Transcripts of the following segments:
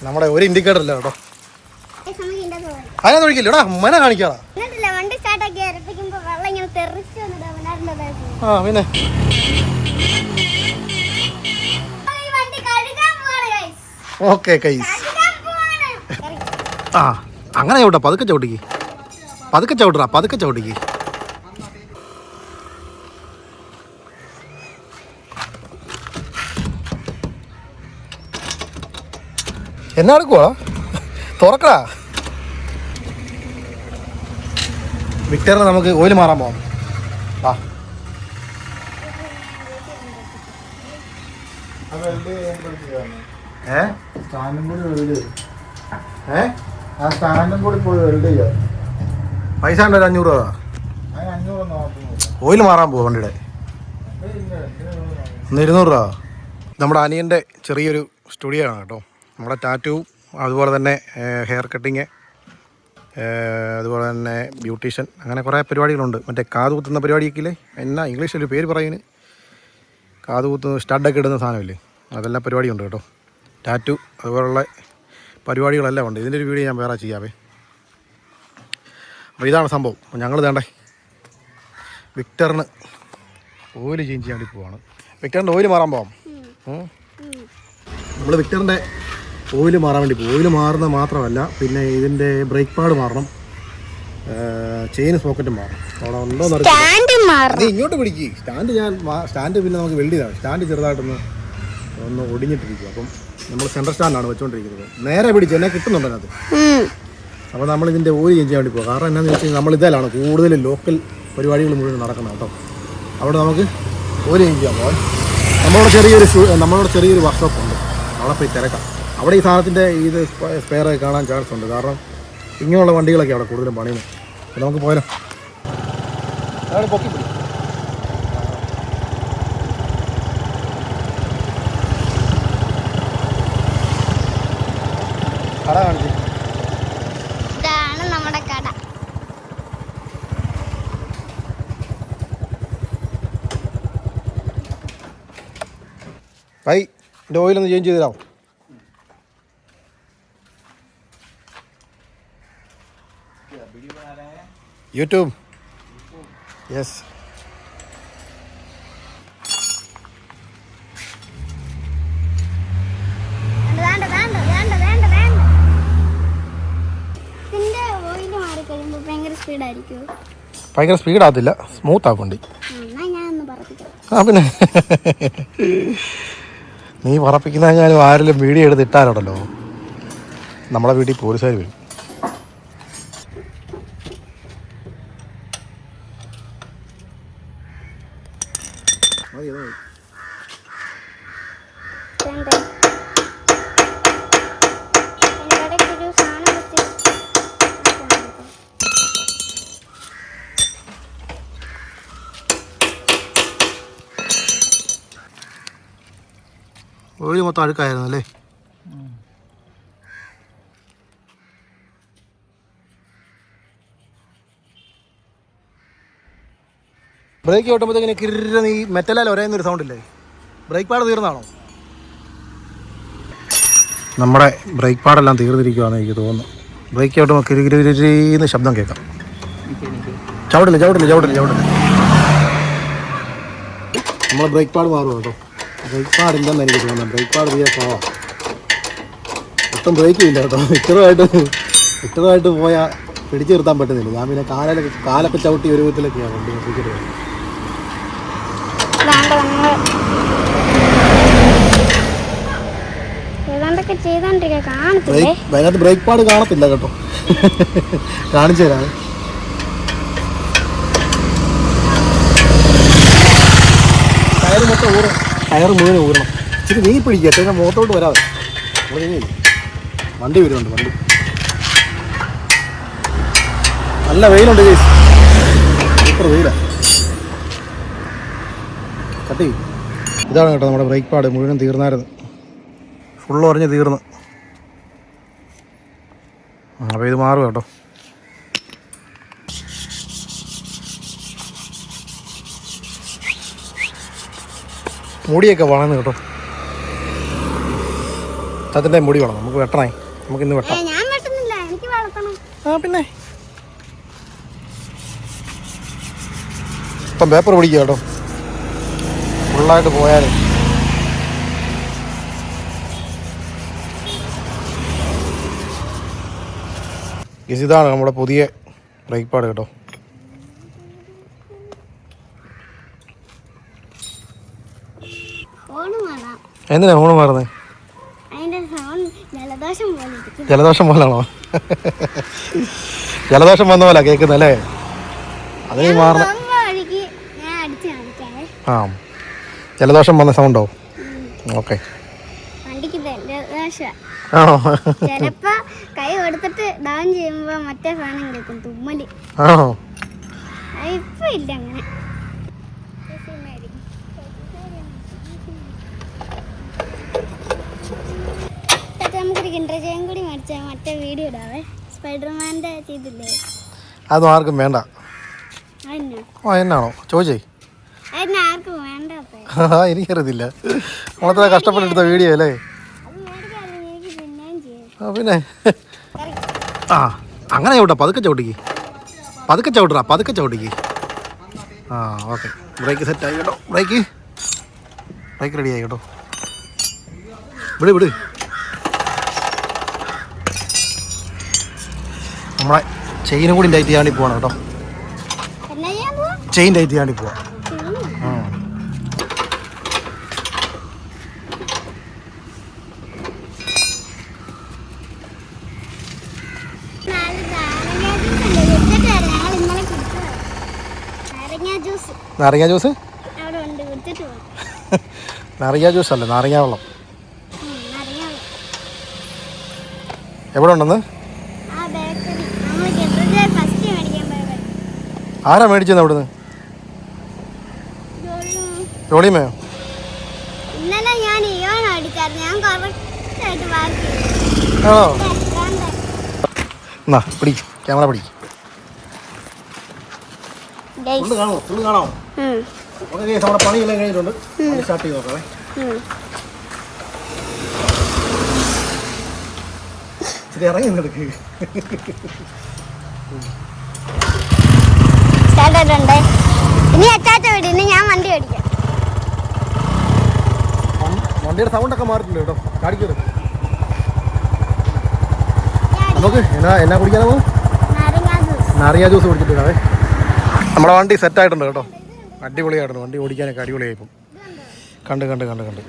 നമ്മുടെ ഒരു ഇൻഡിക്കേറ്റർ അല്ല കേട്ടോ. അതിനകത്ത് ഒഴിക്കില്ലടാ, മന കാണിക്കാടാ. ആ പിന്നെ ഓക്കെ കൈസ്. ആ അങ്ങനെ ചവിട്ടാ, പതുക്കെ ചവിട്ടിക്ക്, പതുക്കെ ചവിട്ടറാ, പതുക്കെ ചവിട്ടിക്ക്. എന്നാ എടുക്കുവാ, തുറക്കടാ. വിക്ടറിന് നമുക്ക് ഓയിൽ മാറാൻ പോകാം. ആ പൈസ ഉണ്ടോ? 500 രൂപ. ഓയിൽ മാറാൻ പോവാ വണ്ടിയുടെ. 200 രൂപ. നമ്മുടെ അനിയൻ്റെ ചെറിയൊരു സ്റ്റുഡിയോ ആണ് കേട്ടോ. നമ്മുടെ ടാറ്റു, അതുപോലെ തന്നെ ഹെയർ കട്ടിങ്, അതുപോലെ തന്നെ ബ്യൂട്ടീഷ്യൻ, അങ്ങനെ കുറേ പരിപാടികളുണ്ട്. മറ്റേ കാത് കുത്തുന്ന പരിപാടിയൊക്കെ ഇല്ലേ, എന്നാ ഇംഗ്ലീഷിലൊരു പേര് പറയുന്നത്, കാത് കുത്തുന്ന സ്റ്റഡൊക്കെ ഇടുന്ന സാധനമില്ലേ, അതെല്ലാം പരിപാടിയുണ്ട് കേട്ടോ. ടാറ്റു അതുപോലുള്ള പരിപാടികളെല്ലാം ഉണ്ട്. ഇതിൻ്റെ ഒരു വീഡിയോ ഞാൻ വേറെ ചെയ്യാവേ. അപ്പോൾ ഇതാണ് സംഭവം. അപ്പോൾ ഞങ്ങൾ വേണ്ടേ വിക്ടറിന് ഓയിൽ ചേഞ്ച് ചെയ്യാൻ വേണ്ടി പോവാണ്. വിക്ടറിൻ്റെ ഓയിൽ മാറാൻ പോവാം. നമ്മൾ വിക്ടറിൻ്റെ ഓയിൽ മാറാൻ വേണ്ടി പോകും. ഓയിൽ മാറുന്നത് മാത്രമല്ല, പിന്നെ ഇതിൻ്റെ ബ്രേക്ക് പാഡ് മാറണം, ചെയിൻ സോക്കറ്റും മാറണം. അവിടെ ഉണ്ടോന്ന് അറിയാം. നീ ഇങ്ങോട്ട് പിടിക്കുക. സ്റ്റാൻഡ് പിന്നെ നമുക്ക് വെൽഡ് ചെയ്താണ്. സ്റ്റാൻഡ് ചെറുതായിട്ടൊന്ന് ഒടിഞ്ഞിട്ടിരിക്കും. അപ്പം നമ്മൾ സെൻട്രൽ സ്റ്റാൻഡാണ് വെച്ചുകൊണ്ടിരിക്കുന്നത്. നേരെ പിടിച്ച് എന്നെ കിട്ടുന്നുണ്ട് അതിനകത്ത്. അപ്പോൾ നമ്മളിതിൻ്റെ ഓയിൽ ചേഞ്ച് ചെയ്യാൻ വേണ്ടി പോകും. കാരണം എന്താണെന്ന് വെച്ച് കഴിഞ്ഞാൽ നമ്മളിതിലാണ് കൂടുതലും ലോക്കൽ പരിപാടികൾ മുഴുവൻ നടക്കുന്നത് കേട്ടോ. അവിടെ നമുക്ക് ഓയിൽ ചേഞ്ച് ചെയ്യാൻ പോകാം. നമ്മളോട് ചെറിയൊരു വർക്ക്ഷോപ്പ് ഉണ്ട്. അവിടെ പോയി തിരക്കാം. അവിടെ ഈ സാധനത്തിൻ്റെ ഇത് സ്പെയറൊക്കെ കാണാൻ ചാൻസ് ഉണ്ട്. കാരണം ഇങ്ങനെയുള്ള വണ്ടികളൊക്കെ അവിടെ കൂടുതലും പണിയുന്നത്. അപ്പോൾ നമുക്ക് പോയാലോ. അതാണ് പൊക്കിപ്പിടി. കട കാണിച്ചു. ഇതാണ് നമ്മുടെ കട. ബൈ, എൻ്റെ ഓയിലൊന്ന് ചേഞ്ച് ചെയ്ത് തരാമോ? യൂട്യൂബ്. യെസ്. ഭയങ്കര സ്പീഡാകത്തില്ല, സ്മൂത്ത് ആക്കുണ്ടി. ആ പിന്നെ നീ പറപ്പിക്കുന്ന ഞാനും ആരെങ്കിലും വീഡിയോ എടുത്ത് ഇട്ടാലുണ്ടല്ലോ നമ്മളെ വീട്ടിൽ പോലീസുകാർ വരും. ഓയിൽ മൊത്തം അഴുക്കായിരുന്നു അല്ലേ? ബ്രേക്ക് ഓട്ടുമ്പോഴത്തേക്കിന് കിരുന്ന ഈ മെറ്റലാൽ ഒരേന്നൊരു സൗണ്ടില്ലേ? Brake pad തീർന്നാണോ? നമ്മുടെ ബ്രേക്ക് പാഡെല്ലാം തീർന്നിരിക്കുവാണെന്ന് എനിക്ക് തോന്നുന്നു. ബ്രേക്ക് ഓട്ടുമ്പോൾ കിരുകിരുന്ന് ശബ്ദം കേൾക്കാം. ചവിട്ടില്ല. നമ്മൾ ബ്രേക്ക് പാഡ് മാറുമോ കേട്ടോ? ബ്രേക്ക് പാഡ് ഇല്ലെന്ന് എനിക്ക് തോന്നുന്നത്. ബ്രേക്ക് പാഡ് തീരെ പോവാം. ഒട്ടും ബ്രേക്കും ഇല്ല കേട്ടോ. ഇറ്ററായിട്ട് പോയാൽ പിടിച്ചു നിർത്താൻ പറ്റുന്നില്ല. ഞാൻ പിന്നെ കാലൊക്കെ ചവിട്ടി ഒരു വിധത്തിലൊക്കെയാണ് വണ്ടി നിർത്തിക്കുന്നത്. അതിനകത്ത് ബ്രേക്ക് പാഡ് കാണത്തില്ല കേട്ടോ. കാണിച്ചു തരാം. ടയർ മുഴുവൻ ഊരണം. ഇച്ചിരി നീ പിടിക്കട്ടെ, ഞാൻ മുഖത്തോട്ട് വരാതെ. വണ്ടി വരുന്നുണ്ട്. വണ്ടി നല്ല വെയിലുണ്ട് കേസ്. സൂപ്പർ വെയിലാണ്. കട്ടി ഇതാണ് കേട്ടോ നമ്മുടെ ബ്രേക്ക് പാഡ് മുഴുവൻ തീർന്നായിരുന്നു. ഫുള്ള് ഉറഞ്ഞ് തീർന്ന്. അപ്പോൾ ഇത് മാറും കേട്ടോ. മുടിയൊക്കെ വളർന്ന് കേട്ടോ. അതിൻ്റെ മുടി വേണം നമുക്ക് വെട്ടണേ. നമുക്ക് ഇന്ന് വെട്ടാം. ഞാൻ വെട്ടുന്നില്ല, എനിക്ക് വളർത്തണം. ആ പിന്നെ ഇപ്പം പേപ്പർ പിടിക്കുക കേട്ടോ, ഫുള്ളായിട്ട് പോയാൽ. ഇതാണ് നമ്മുടെ പുതിയ ബ്രേക്ക് പാഡ് കേട്ടോ. എന്തിനാ ഫോണ് മാറുന്നത്? ജലദോഷം പോലാണോ? ജലദോഷം വന്ന പോലെ കേൾക്കുന്നല്ലേ? അതിന് മാറണം. ആ ജലദോഷം വന്ന സൗണ്ടോ? ഓക്കെ. ആണോ? ചിലപ്പോ കൈ കൊടുത്തിട്ട് ഡൗൺ ചെയ്യുമ്പോ മറ്റേ സാധനം കേൾക്കും, തുമ്മല്. ആണോ? ഇപ്പൊ ഇല്ല അങ്ങനെ. നമുക്കൊരു കിണ്ടർജയം കൂടി മേടിച്ചാൽ മറ്റേ വീഡിയോ ഇടാവേ. സ്പൈഡർമാൻ്റെ ചെയ്തില്ലേ? അതൊന്നും ആർക്കും വേണ്ട. എന്നാണോ ചോദിച്ചേ? ആർക്കും വേണ്ട. എനിക്കറിയത്തില്ല, നമ്മളത്ര കഷ്ടപ്പെട്ടെടുത്ത വീഡിയോ അല്ലേ? പിന്നെ ആ അങ്ങനെ ചവിട്ടാ, പതുക്കെ ചവിട്ടിക്ക്, പതുക്കെ ചവിട്ടാ, പതുക്കെ ചവിട്ടിക്ക്. ആ ഓക്കെ. ബ്രേക്ക് സെറ്റായി കേട്ടോ. ബ്രേക്ക് റെഡിയായി കേട്ടോ. വിട് വിട്. നമ്മളെ ചെയിനും കൂടി ടൈറ്റ് ചെയ്യാണ്ടി പോവാണ് കേട്ടോ. ചെയിൻ ടൈറ്റ് ചെയ്യാണ്ടി പോവാം. നാരങ്ങ ജ്യൂസ്? നാരങ്ങ ജ്യൂസ് അല്ലേ, നാരങ്ങ വെള്ളം. എവിടെ ഉണ്ടെന്ന്? ആരാ മേടിച്ചത് അവിടുന്ന്? ജോളിമയോ? ആണോ? എന്നാ പിടി, ക്യാമറ പിടി. കാണോ? നമ്മുടെ പണിയെല്ലാം കഴിഞ്ഞിട്ടുണ്ട്. സ്റ്റാർട്ട് ചെയ്ത് നോക്കാവേ. ഇച്ചിരി ഇറങ്ങി നിന്നെടുക്ക്. വണ്ടിയുടെ സൗണ്ടൊക്കെ മാറിയിട്ടുണ്ട് കേട്ടോ. കാണിക്കരുത്. നമുക്ക് എന്നാ കുടിക്കാനോ? നാരങ്ങ ജ്യൂസ് കുടിച്ചിട്ടുണ്ടാവേ. നമ്മുടെ വണ്ടി സെറ്റായിട്ടുണ്ട് കേട്ടോ. അടിപൊളിയായിട്ടുണ്ട്. വണ്ടി ഓടിക്കാനൊക്കെ അടിപൊളിയായിപ്പം. കണ്ട് കണ്ട് കണ്ട് കണ്ട്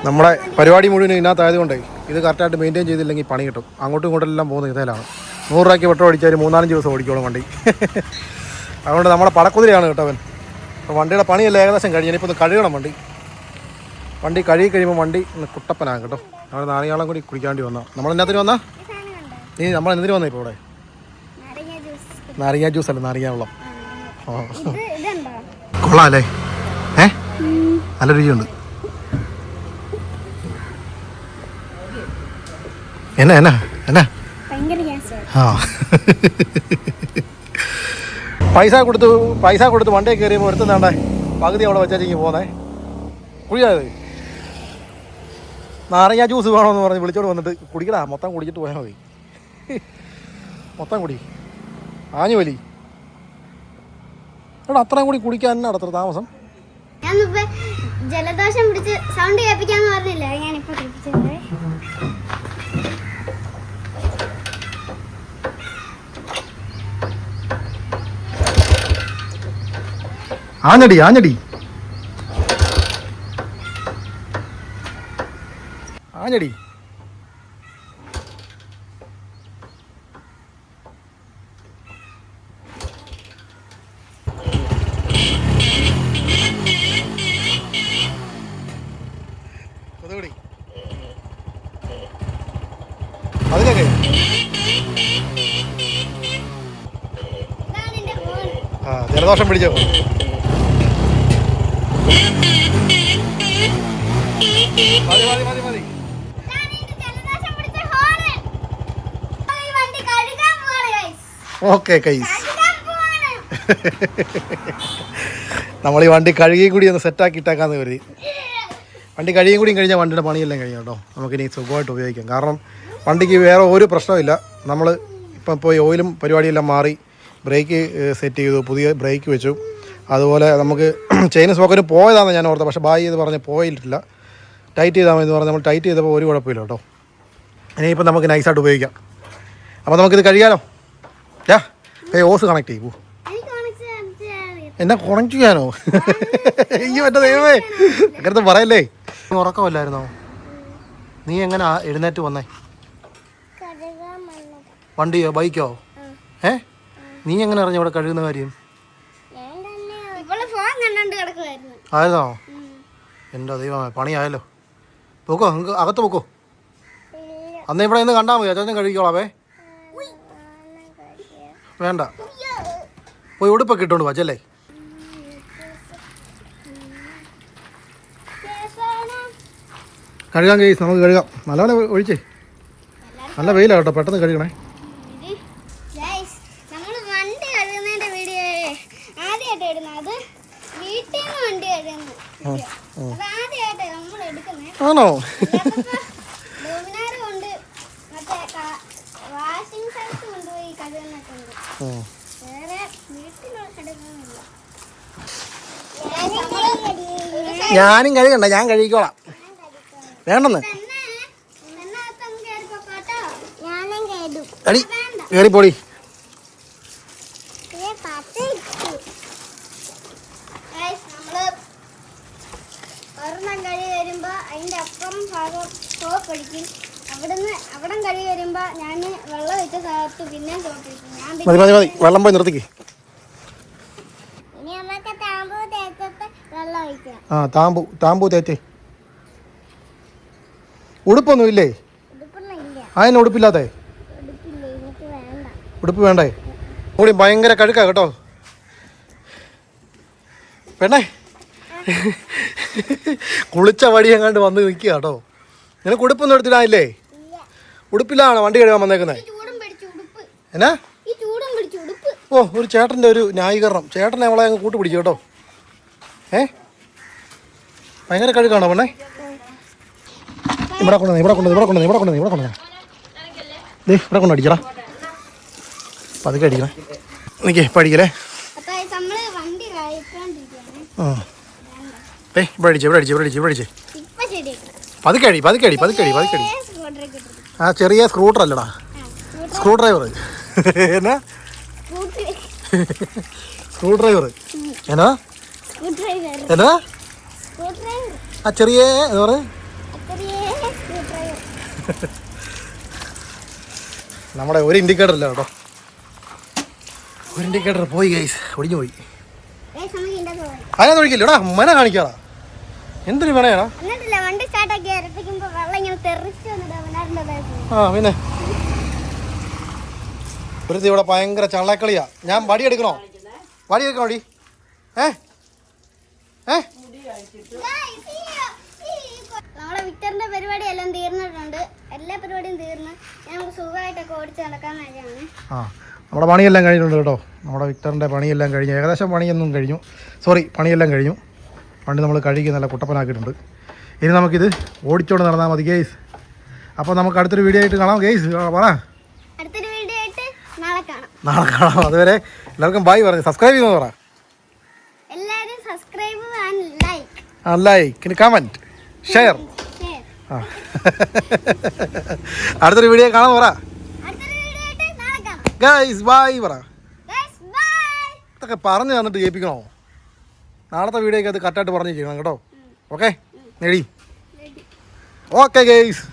നമ്മുടെ പരിപാടി മുഴുവൻ ഇതിനകത്തായതുകൊണ്ടേ ഇത് കറക്റ്റായിട്ട് മെയിൻറ്റെയിൻ ചെയ്തില്ലെങ്കിൽ പണി കിട്ടും. അങ്ങോട്ടും ഇങ്ങോട്ടെല്ലാം പോകുന്നത് ഇതിലാണ്. 100 രൂപയ്ക്ക് പെട്രോൾ അടിച്ചാൽ 3-4 ദിവസം ഓടിക്കോളും വണ്ടി. അതുകൊണ്ട് നമ്മുടെ പടക്കുതിരയാണ് കേട്ടവൻ. അപ്പോൾ വണ്ടിയുടെ പണിയല്ല ഏകദേശം കഴിഞ്ഞു. ഇനിയിപ്പോൾ ഒന്ന് കഴുകണം വണ്ടി. വണ്ടി കഴുകി കഴിയുമ്പോൾ വണ്ടി ഒന്ന് കുട്ടപ്പനാകും കേട്ടോ. നമ്മൾ നാരങ്ങാളം കൂടി കുടിക്കാണ്ടി വന്നാൽ. നമ്മളെന്നാത്തിന് വന്നാൽ നീ നമ്മളെന്തിനു വന്നാൽ ഇപ്പോൾ ഇവിടെ? നാരങ്ങ ജ്യൂസ് അല്ല, നാരങ്ങ വെള്ളം. കൊള്ളാം അല്ലേ? നല്ല രുചിയുണ്ട്. എന്നാ എന്നാ എന്നാ ആ പൈസ കൊടുത്ത് വണ്ടിയിൽ കയറിയപ്പോൾ എടുത്തുന്നാണ്ടേ പകുതി അവിടെ വെച്ചാൽ പോന്നേ. കുടിക്കാതെ നാരങ്ങ ജ്യൂസ് വേണമെന്ന് പറഞ്ഞ് വിളിച്ചോട് വന്നിട്ട് കുടിക്കടാ, മൊത്തം കുടിച്ചിട്ട് പോയാൽ മതി. മൊത്തം കുടി, ആഞ്ഞു വലി. എടാ അത്രയും കൂടി കുടിക്കാൻ തന്നെ അത്ര താമസം. ജലദോഷം പിടിച്ച് സൗണ്ട് കേൾപ്പിക്കാന്ന് പറഞ്ഞില്ല, ഞാനിപ്പോ കേൾപ്പിച്ചത്. ആഞ്ഞടി ആഞ്ഞടി ആഞ്ഞടി. അതിനൊക്കെ ആ ജലദോഷം പിടിച്ചോ. മതി മതി മതി മതി. ഓക്കെ കൈസ്, നമ്മൾ ഈ വണ്ടി കഴുകി കൂടി ഒന്ന് സെറ്റാക്കി ഇട്ടേക്കാന്ന് കരുതി. വണ്ടി കഴിയും കൂടിയും കഴിഞ്ഞാൽ വണ്ടിയുടെ പണിയെല്ലാം കഴിഞ്ഞു കേട്ടോ. നമുക്കിനി സുഖമായിട്ട് ഉപയോഗിക്കാം. കാരണം വണ്ടിക്ക് വേറെ ഒരു പ്രശ്നമില്ല. നമ്മൾ ഇപ്പം പോയി ഓയിലും പരിപാടിയെല്ലാം മാറി ബ്രേക്ക് സെറ്റ് ചെയ്തു, പുതിയ ബ്രേക്ക് വെച്ചു. അതുപോലെ നമുക്ക് ചെയിൻ സോക്കറ്റ് പോയതാണെന്ന് ഞാൻ ഓർത്തത്. പക്ഷേ ബായി ചെയ്ത് പറഞ്ഞ് പോയിട്ടില്ല. ടൈറ്റ് ചെയ്താൽ മതി എന്ന് പറഞ്ഞ് നമ്മൾ ടൈറ്റ് ചെയ്തപ്പോൾ ഒരു കുഴപ്പമില്ല കേട്ടോ. ഇനിയിപ്പോൾ നമുക്ക് നൈസായിട്ട് ഉപയോഗിക്കാം. അപ്പോൾ നമുക്കിത് കഴിയാലോ. ഓസ് കണക്ട് ചെയ്യൂ. എന്നെ കണക്ട് ചെയ്യാനോ? അയ്യോ എൻ്റെ ദൈവമേ, അങ്ങനത്തെ പറയല്ലേ. നീ ഉറക്കമല്ലായിരുന്നോ? നീ എങ്ങനെ എഴുന്നേറ്റ് വന്നേ? വണ്ടിയോ ബൈക്കോ? നീ എങ്ങനെ അറിഞ്ഞ ഇവിടെ കഴുകുന്ന കാര്യം? ആയിരുന്നോ? എൻ്റെ ദൈവമേ, പണിയായല്ലോ. പോക്കോ, നിങ്ങൾക്ക് അകത്ത് പോക്കോ. അന്ന് ഇവിടെ നിന്ന് കണ്ടാൽ മതി, അച്ഛൻ കഴുകിക്കോളാവേ. വേണ്ട, പോയി ഉടുപ്പൊക്കെ ഇട്ടോണ്ട് വച്ചല്ലേ. കഴുകാൻ കേസ് നമുക്ക് കഴുകാം. നല്ലപോലെ ഒഴിച്ചേ. നല്ല വെയിലാണ് കേട്ടോ, പെട്ടെന്ന് കഴുകണേ. ആണോ? ഞാനും കഴുകണ്ട, ഞാൻ കഴുകിക്കോളാം. വേണ്ടെന്ന് അടി കയറിപ്പോടി. ഒരെണ്ണം കഴി വരുമ്പോ അതിന്റെ അപ്പുറം ഭാഗം സോപ്പ് അടിക്കും. അവിടം കഴി വരുമ്പോ ഞാൻ വെള്ളം വെച്ച സ്ഥലത്ത് പിന്നെ സോപ്പ് അടിക്കും. മതി മതി മതി, വെള്ളം പോയി നിർത്തിക്ക്. ഇനി നമുക്ക് താമ്പൂ തേച്ചിട്ട് വെള്ളം ഒഴിക്കാം. താമ്പൂ തേച്ചേ. ഉടുപ്പൊന്നും ഇല്ലേ? അതിന് ഉടുപ്പില്ലാത്തേ? ഉടുപ്പ് വേണ്ടേ? കൂടി ഭയങ്കര കഴുക്കാ കേട്ടോ പെണ്ണേ. കുളിച്ച വടി എങ്ങാണ്ട് വന്ന് നിൽക്കുക കേട്ടോ. നിനക്ക് ഉടുപ്പൊന്നും എടുത്തിടാനില്ലേ? ഉടുപ്പിലാണോ വണ്ടി കഴുകാൻ വന്നേക്കുന്നത്? എന്നാ? ഓ, ഒരു ചേട്ടൻ്റെ ഒരു ന്യായീകരണം. ചേട്ടനെ അവളെ അങ്ങ് കൂട്ട് പിടിക്കും കേട്ടോ. ഭയങ്കര കഴുകാണോ പെണ്ണേ? ഇവിടെ കൊണ്ടുവന്നേ, ഇവിടെ കൊണ്ടുവന്നേ, ഇവിടെ കൊണ്ടുവന്നേ, ഇവിടെ കൊണ്ടുവന്നേ, ഇവിടെ കൊണ്ടുവന്നേ. ദേ ഇവിടെ കൊണ്ട് അടിക്കടാ. പതുക്കെ അടിക്കണേ. നിൽക്കേ ഇപ്പം അടിക്കലേ. ആ ഇവിടെ അടിച്ചേ, ഇവിടെ അടിച്ചേ, ഇവിടെ അടിച്ചേ, ഇവിടെ അടിച്ചേ. പതുക്കെ അടി, പതുക്കെ അടി, പതുക്കെ അടി, പതുക്കെ അടി. ആ ചെറിയ സ്ക്രൂ ഡ്രൈവറല്ലടാ, സ്ക്രൂ ഡ്രൈവർ. എന്നാ സ്ക്രൂ ഡ്രൈവർ? എന്നാ എന്നാ ആ ചെറിയ എന്താ പറയുക? നമ്മുടെ ഒരു ഇൻഡിക്കേറ്റർ ഇല്ല കേട്ടോ. ഒരു ഇൻഡിക്കേറ്റർ പോയി ഗൈസ്, ഒടിഞ്ഞു പോയി. അതിനകത്ത് ഒഴിക്കില്ലടാ, മന കാണിക്കാടാ. എന്തിനു പറയാടാ? ആ പിന്നെ ഒരു ഇവിടെ ഭയങ്കര ചള്ളക്കളിയാ. ഞാൻ വടി എടുക്കണോ? വടി എടുക്കണോ? വടി നമ്മളെ വിക്ടറിന്റെ പരിപാടി എല്ലാം തീർന്നിട്ടുണ്ട്. എല്ലാ പരിപാടിയും തീർന്ന് നമുക്ക് സുഖമായിട്ടൊക്കെ ഓടിച്ച് നടക്കാൻ കാര്യമാണ്. ആ നമ്മുടെ പണിയെല്ലാം കഴിഞ്ഞിട്ടുണ്ട് കേട്ടോ. നമ്മുടെ വിക്ടറിൻ്റെ പണിയെല്ലാം കഴിഞ്ഞു, ഏകദേശം പണിയൊന്നും കഴിഞ്ഞു. പണിയെല്ലാം കഴിഞ്ഞു. വണ്ടി നമ്മൾ കഴുകി നല്ല കുട്ടപ്പനാക്കിയിട്ടുണ്ട്. ഇനി നമുക്കിത് ഓടിച്ചോണ്ട് നടന്നാൽ മതി ഗെയ്സ്. അപ്പോൾ നമുക്ക് അടുത്തൊരു വീഡിയോ ആയിട്ട് കാണാം ഗെയ്സ്. പറ, അടുത്തൊരു വീഡിയോ ആയിട്ട് നാളെ കാണാം. അതുവരെ എല്ലാവർക്കും ബായ് പറഞ്ഞു. സബ്സ്ക്രൈബ് ചെയ്യുമെന്ന് പറ. എല്ലാവരും subscribe and like comment share. ആ അടുത്തൊരു വീഡിയോ കാണാൻ പറ ഗൈസ്. ബായ് പറ. ഇതൊക്കെ പറഞ്ഞു തന്നിട്ട് കേൾപ്പിക്കണോ? നാളത്തെ വീഡിയോക്ക് അത് കറക്റ്റായിട്ട് പറഞ്ഞ് ചെയ്യണം കേട്ടോ. ഓക്കെ നേടി. Okay guys.